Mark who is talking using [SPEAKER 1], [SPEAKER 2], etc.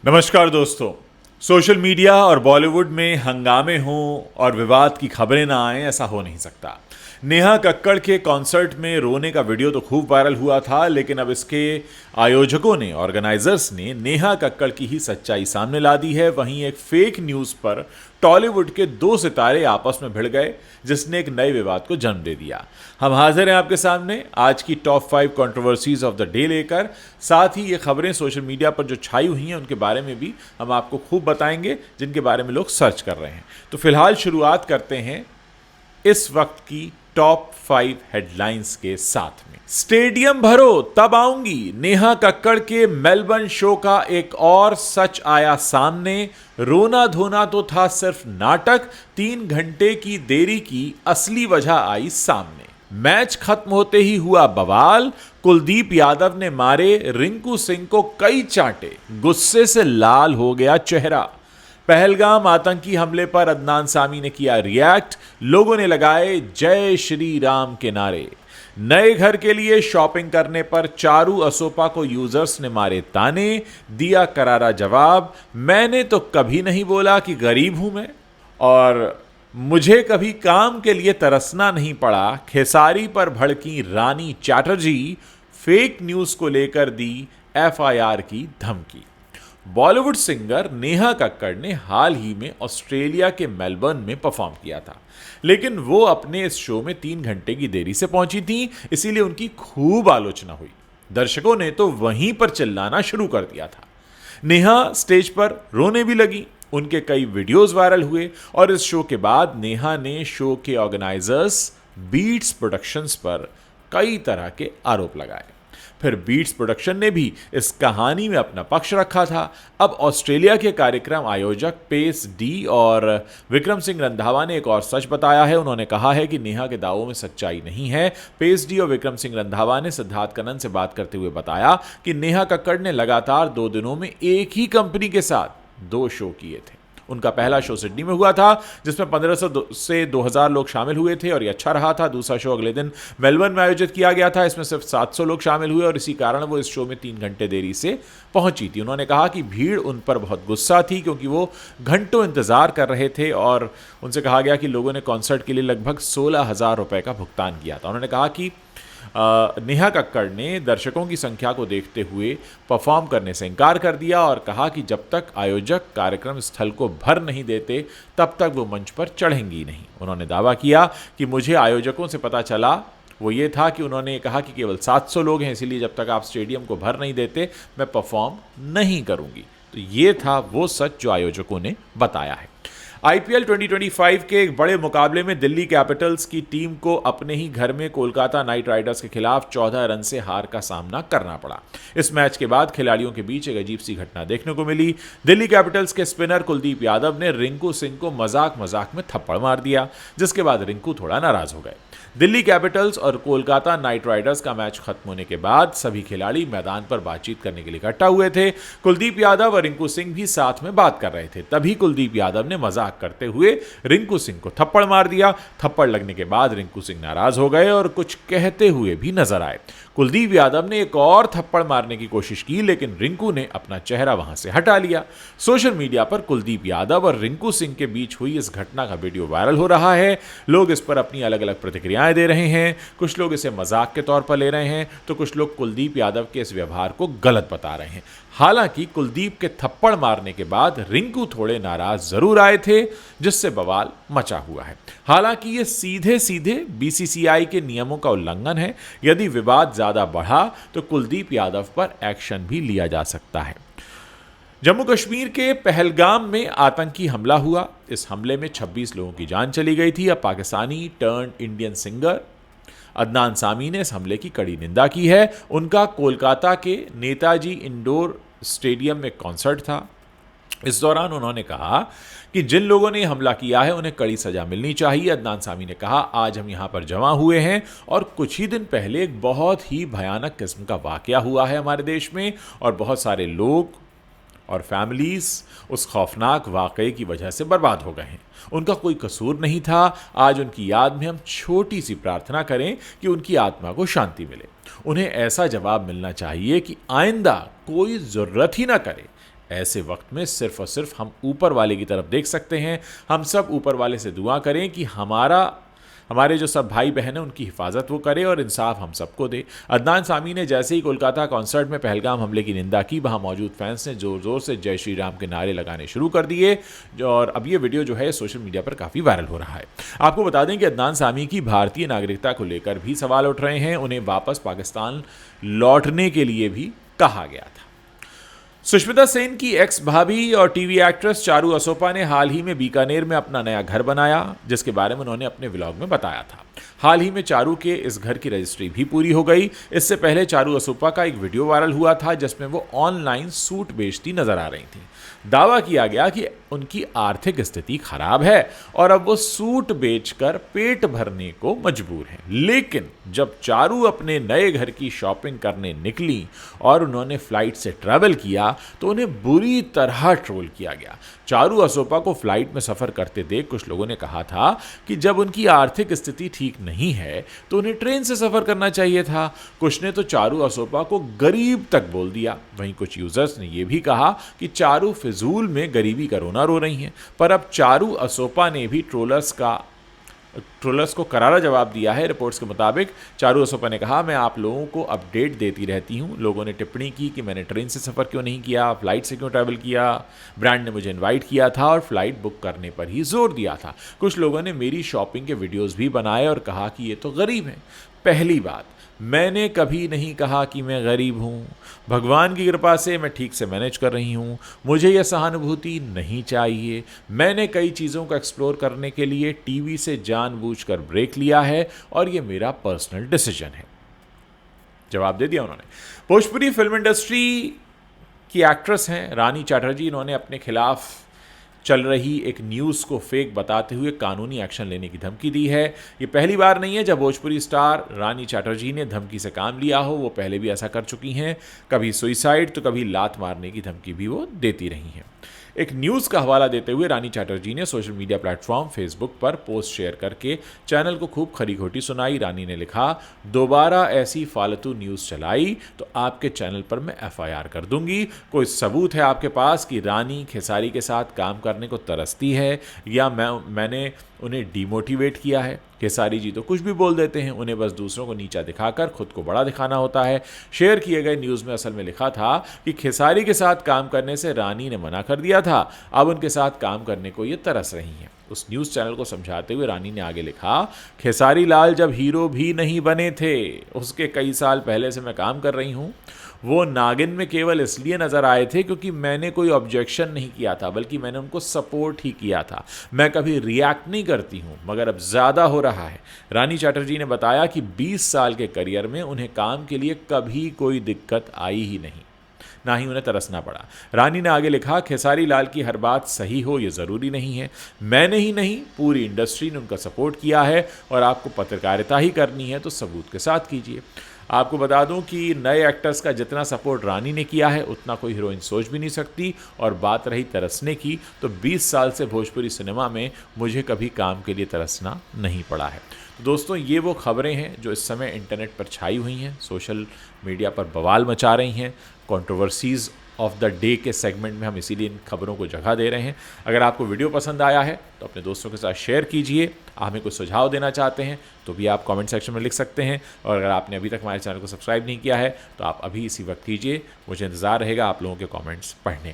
[SPEAKER 1] नमस्कार दोस्तों। Social media और बॉलीवुड में हंगामे हों और विवाद की खबरें ना आएं, ऐसा हो नहीं सकता। नेहा कक्कड़ के कॉन्सर्ट में रोने का वीडियो तो खूब वायरल हुआ था, लेकिन अब इसके आयोजकों ने, ऑर्गेनाइजर्स ने नेहा कक्कड़ की ही सच्चाई सामने ला दी है। वहीं एक फेक न्यूज़ पर टॉलीवुड के दो सितारे आपस में भिड़ गए, जिसने एक नए विवाद को जन्म दे दिया। हम हाजिर हैं आपके सामने आज की top 5 controversies of the day लेकर। साथ ही ये खबरें सोशल मीडिया पर जो छाई हुई हैं उनके बारे में भी हम आपको खूब बताएंगे, जिनके बारे में लोग सर्च कर रहे हैं। तो फिलहाल शुरुआत करते हैं इस वक्त की टॉप 5 हेडलाइंस के साथ में। स्टेडियम भरो तब आऊंगी, नेहा कक्कड़ के मेलबर्न शो का एक और सच आया सामने। रोना धोना तो था सिर्फ नाटक, 3 घंटे की देरी की असली वजह आई सामने। मैच खत्म होते ही हुआ बवाल, कुलदीप यादव ने मारे रिंकू सिंह को कई चांटे, गुस्से से लाल हो गया चेहरा। पहलगाम आतंकी हमले पर अदनान सामी ने किया रिएक्ट, लोगों ने लगाए जय श्री राम के नारे। नए घर के लिए शॉपिंग करने पर चारू असोपा को यूजर्स ने मारे ताने, दिया करारा जवाब, मैंने तो कभी नहीं बोला कि गरीब हूं मैं, और मुझे कभी काम के लिए तरसना नहीं पड़ा। खेसारी पर भड़की रानी चैटर्जी, फेक न्यूज को लेकर दी एफआईआर की धमकी। बॉलीवुड सिंगर नेहा कक्कड़ ने हाल ही में ऑस्ट्रेलिया के मेलबर्न में परफॉर्म किया था, लेकिन वो अपने इस शो में 3 घंटे की देरी से पहुंची थी, इसीलिए उनकी खूब आलोचना हुई। दर्शकों ने तो वहीं पर चिल्लाना शुरू कर दिया था। नेहा स्टेज पर रोने भी लगी, उनके कई वीडियोस वायरल हुए और इस शो के बाद नेहा ने शो के ऑर्गेनाइजर्स बीट्स प्रोडक्शंस पर कई तरह के आरोप लगाए। फिर बीट्स प्रोडक्शन ने भी इस कहानी में अपना पक्ष रखा था। अब ऑस्ट्रेलिया के कार्यक्रम आयोजक पेस डी और विक्रम सिंह रंधावा ने एक और सच बताया है। उन्होंने कहा है कि नेहा के दावों में सच्चाई नहीं है। पेस डी और विक्रम सिंह रंधावा ने सिद्धार्थ कनन से बात करते हुए बताया कि नेहा कक्कड़ ने लगातार 2 दिनों में एक ही कंपनी के साथ 2 शो किए थे। उनका पहला शो सिडनी में हुआ था, जिसमें 1500 से 2000 लोग शामिल हुए थे और ये अच्छा रहा था। दूसरा शो अगले दिन मेलबर्न में आयोजित किया गया था, इसमें सिर्फ 700 लोग शामिल हुए और इसी कारण वो इस शो में 3 घंटे देरी से पहुंची थी। उन्होंने कहा कि भीड़ उन पर बहुत गुस्सा थी, क्योंकि वो घंटों इंतजार कर रहे थे और उनसे कहा गया कि लोगों ने कॉन्सर्ट के लिए लगभग 16,000 रुपए का भुगतान किया था। उन्होंने कहा कि नेहा कक्कड़ ने दर्शकों की संख्या को देखते हुए परफॉर्म करने से इनकार कर दिया और कहा कि जब तक आयोजक कार्यक्रम स्थल को भर नहीं देते तब तक वो मंच पर चढ़ेंगी नहीं। उन्होंने दावा किया कि मुझे आयोजकों से पता चला वो ये था कि उन्होंने कहा कि केवल 700 लोग हैं, इसीलिए जब तक आप स्टेडियम को भर नहीं देते मैं परफॉर्म नहीं करूंगी। तो ये था वो सच जो आयोजकों ने बताया है। आईपीएल 2025 के एक बड़े मुकाबले में दिल्ली कैपिटल्स की टीम को अपने ही घर में कोलकाता नाइट राइडर्स के खिलाफ 14 रन से हार का सामना करना पड़ा। इस मैच के बाद खिलाड़ियों के बीच एक अजीब सी घटना देखने को मिली। दिल्ली कैपिटल्स के स्पिनर कुलदीप यादव ने रिंकू सिंह को मजाक में थप्पड़ मार दिया, जिसके बाद रिंकू थोड़ा नाराज हो गए। दिल्ली कैपिटल्स और कोलकाता नाइट राइडर्स का मैच खत्म होने के बाद सभी खिलाड़ी मैदान पर बातचीत करने के लिए इकट्ठा हुए थे। कुलदीप यादव और रिंकू सिंह भी साथ में बात कर रहे थे। तभी कुलदीप यादव ने मजाक करते हुए रिंकू सिंह को थप्पड़ मार दिया। थप्पड़ लगने के बाद रिंकू सिंह नाराज हो गए और कुछ कहते हुए भी नजर आए। कुलदीप यादव ने एक और थप्पड़ मारने की कोशिश की, लेकिन रिंकू ने अपना चेहरा वहां से हटा लिया। सोशल मीडिया पर कुलदीप यादव और रिंकू सिंह के बीच हुई इस घटना का वीडियो वायरल हो रहा है। लोग इस पर अपनी अलग अलग प्रतिक्रियाएं दे रहे हैं। कुछ लोग इसे मजाक के तौर पर ले रहे हैं, तो कुछ लोग कुलदीप यादव के इस व्यवहार को गलत बता रहे हैं। हालांकि कुलदीप के थप्पड़ मारने के बाद रिंकू थोड़े नाराज जरूर आए थे, जिससे बवाल मचा हुआ है। हालांकि ये सीधे सीधे बीसीसीआई के नियमों का उल्लंघन है। यदि विवाद ज्यादा बढ़ा तो कुलदीप यादव पर एक्शन भी लिया जा सकता है। जम्मू कश्मीर के पहलगाम में आतंकी हमला हुआ। इस हमले में 26 लोगों की जान चली गई थी। अब Pakistani turn Indian singer Adnan Sami ने इस हमले की कड़ी निंदा की है। उनका कोलकाता के नेताजी इंडोर स्टेडियम में कॉन्सर्ट था। इस दौरान उन्होंने कहा कि जिन लोगों ने हमला किया है उन्हें कड़ी सजा मिलनी चाहिए। अदनान सामी ने कहा, आज हम यहां पर जमा हुए हैं और कुछ ही दिन पहले एक बहुत ही भयानक किस्म का वाकया हुआ है हमारे देश में और बहुत सारे लोग और फैमिलीज उस खौफनाक वाकये की वजह से बर्बाद हो गए हैं। उनका कोई कसूर नहीं था। आज उनकी याद में हम छोटी सी प्रार्थना करें कि उनकी आत्मा को शांति मिले। उन्हें ऐसा जवाब मिलना चाहिए कि आइंदा कोई ज़रूरत ही ना करे ऐसे वक्त में सिर्फ और सिर्फ हम ऊपर वाले की तरफ देख सकते हैं। हम सब ऊपर वाले से दुआ करें कि हमारे जो सब भाई बहन हैं उनकी हिफाजत वो करे और इंसाफ हम सबको दे। अदनान सामी ने जैसे ही कोलकाता कॉन्सर्ट में पहलगाम हमले की निंदा की, वहां मौजूद फैंस ने जोर जोर से जय श्री राम के नारे लगाने शुरू कर दिए और अब ये वीडियो जो है सोशल मीडिया पर काफ़ी वायरल हो रहा है। आपको बता दें कि अदनान सामी की भारतीय नागरिकता को लेकर भी सवाल उठ रहे हैं। उन्हें वापस पाकिस्तान लौटने के लिए भी कहा गया था। सुष्मिता सेन की एक्स भाभी और टीवी एक्ट्रेस चारू असोपा ने हाल ही में बीकानेर में अपना नया घर बनाया, जिसके बारे में उन्होंने अपने व्लॉग में बताया था। हाल ही में चारू के इस घर की रजिस्ट्री भी पूरी हो गई। इससे पहले चारू असोपा का एक वीडियो वायरल हुआ था जिसमें वो ऑनलाइन सूट बेचती नजर आ रही थी। दावा किया गया कि उनकी आर्थिक स्थिति खराब है और अब वो सूट बेचकर पेट भरने को मजबूर हैं। लेकिन जब चारू अपने नए घर की शॉपिंग करने निकली और उन्होंने फ्लाइट से ट्रैवल किया तो उन्हें बुरी तरह ट्रोल किया गया। चारू असोपा को फ्लाइट में सफर करते देख कुछ लोगों ने कहा था कि जब उनकी आर्थिक स्थिति ठीक नहीं है तो उन्हें ट्रेन से सफर करना चाहिए था। कुछ ने तो चारू असोपा को गरीब तक बोल दिया। वहीं कुछ यूजर्स ने यह भी कहा कि चारू फिजूल में गरीबी का रोना रो रही हैं। पर अब चारू असोपा ने भी ट्रोलर्स को करारा जवाब दिया है। रिपोर्ट्स के मुताबिक चारू असोपा ने कहा, मैं आप लोगों को अपडेट देती रहती हूं। लोगों ने टिप्पणी की कि मैंने ट्रेन से सफ़र क्यों नहीं किया, फ्लाइट से क्यों ट्रैवल किया। ब्रांड ने मुझे इनवाइट किया था और फ्लाइट बुक करने पर ही जोर दिया था। कुछ लोगों ने मेरी शॉपिंग के वीडियोज़ भी बनाए और कहा कि ये तो गरीब हैं। पहली बात, मैंने कभी नहीं कहा कि मैं गरीब हूँ। भगवान की कृपा से मैं ठीक से मैनेज कर रही हूँ। मुझे यह सहानुभूति नहीं चाहिए। मैंने कई चीज़ों को एक्सप्लोर करने के लिए टीवी से जानबूझकर ब्रेक लिया है और यह मेरा पर्सनल डिसीजन है। जवाब दे दिया उन्होंने। भोजपुरी फिल्म इंडस्ट्री की एक्ट्रेस हैं रानी चैटर्जी। इन्होंने अपने खिलाफ चल रही एक न्यूज़ को फेक बताते हुए कानूनी एक्शन लेने की धमकी दी है। ये पहली बार नहीं है जब भोजपुरी स्टार रानी चैटर्जी ने धमकी से काम लिया हो। वो पहले भी ऐसा कर चुकी हैं। कभी सुइसाइड तो कभी लात मारने की धमकी भी वो देती रही हैं। एक न्यूज़ का हवाला देते हुए रानी चैटर्जी ने सोशल मीडिया प्लेटफॉर्म फेसबुक पर पोस्ट शेयर करके चैनल को खूब खरी खोटी सुनाई। रानी ने लिखा, दोबारा ऐसी फालतू न्यूज़ चलाई तो आपके चैनल पर मैं FIR कर दूंगी। कोई सबूत है आपके पास कि रानी खेसारी के साथ काम करने को तरसती है या मैंने उन्हें डिमोटिवेट किया है? खेसारी जी तो कुछ भी बोल देते हैं, उन्हें बस दूसरों को नीचा दिखाकर खुद को बड़ा दिखाना होता है। शेयर किए गए न्यूज़ में असल में लिखा था कि खेसारी के साथ काम करने से रानी ने मना कर दिया था, अब उनके साथ काम करने को ये तरस रही हैं। उस न्यूज़ चैनल को समझाते हुए रानी ने आगे लिखा, खेसारी लाल जब हीरो भी नहीं बने थे, उसके कई साल पहले से मैं काम कर रही हूँ। वो नागिन में केवल इसलिए नज़र आए थे क्योंकि मैंने कोई ऑब्जेक्शन नहीं किया था, बल्कि मैंने उनको सपोर्ट ही किया था। मैं कभी रिएक्ट नहीं करती हूँ, मगर अब ज़्यादा हो रहा है। रानी चैटर्जी ने बताया कि 20 साल के करियर में उन्हें काम के लिए कभी कोई दिक्कत आई ही नहीं, ना ही उन्हें तरसना पड़ा। रानी ने आगे लिखा, खेसारी लाल की हर बात सही हो ये ज़रूरी नहीं है। मैंने ही नहीं, पूरी इंडस्ट्री ने उनका सपोर्ट किया है और आपको पत्रकारिता ही करनी है तो सबूत के साथ कीजिए। आपको बता दूं कि नए एक्टर्स का जितना सपोर्ट रानी ने किया है उतना कोई हीरोइन सोच भी नहीं सकती। और बात रही तरसने की, तो 20 साल से भोजपुरी सिनेमा में मुझे कभी काम के लिए तरसना नहीं पड़ा है। तो दोस्तों, ये वो खबरें हैं जो इस समय इंटरनेट पर छाई हुई हैं, सोशल मीडिया पर बवाल मचा रही हैं। कंट्रोवर्सीज़ ऑफ द डे के सेगमेंट में हम इसीलिए इन खबरों को जगह दे रहे हैं। अगर आपको वीडियो पसंद आया है तो अपने दोस्तों के साथ शेयर कीजिए। हमें कुछ सुझाव देना चाहते हैं तो भी आप कमेंट सेक्शन में लिख सकते हैं। और अगर आपने अभी तक हमारे चैनल को सब्सक्राइब नहीं किया है तो आप अभी इसी वक्त कीजिए। मुझे इंतज़ार रहेगा आप लोगों के कमेंट्स पढ़ने।